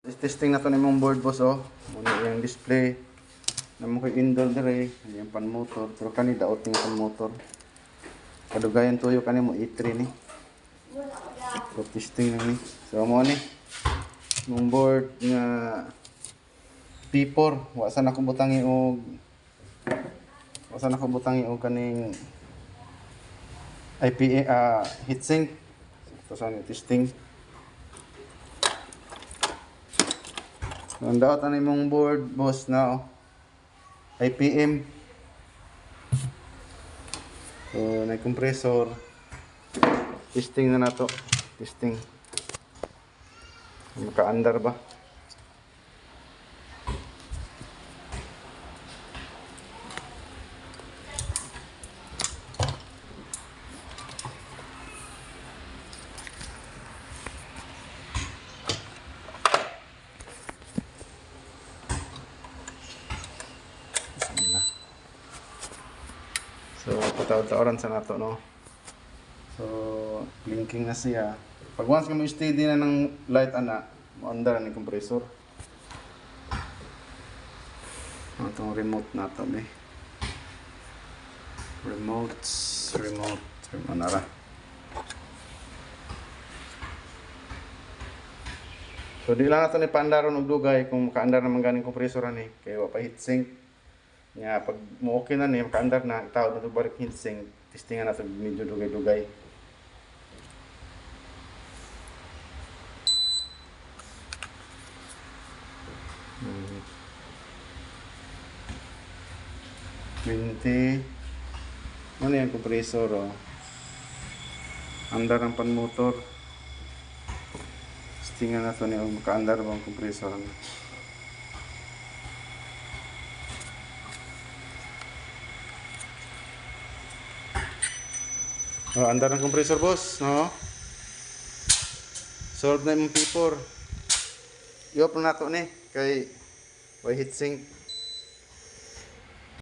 Testing na to ni mong board boss oh. Muna yung display. Naman ko indoor dire, yung pan motor, pero kani daot ng pan motor. Kadugayan tuyo kani mo E3 ni. So testing na ni. So mo ni. Mong board nga P4, wa sa nako butangi og kaning IPA heatsink. So sa ni testing. Ang daot ani mong board boss na oh. IPM. So na compressor. Testing na nato. Testing. Maka-andar ba? So, patawad-tawaran sa nato, no? So, blinking na siya. Pag once mo steady na ng light, maandar ni compressor. Itong remote na ito, eh. Remote, nara. So, di lang ito ni paandaron og dugay kung makaandar naman ganing compressor ani. Kaya wapa heatsink. Nga, pag mo okay na ni, makaandar na, itawad na ito balik heatsink, testingan na ito medyo dugay-dugay. Ano yung compressor, oh. Andar ang pan motor. Testingan na ito ni, makaandar ba ang compressor. Oh, andar ng compressor boss, no? Solve na yung P4. I-off na nato ni kay heatsink.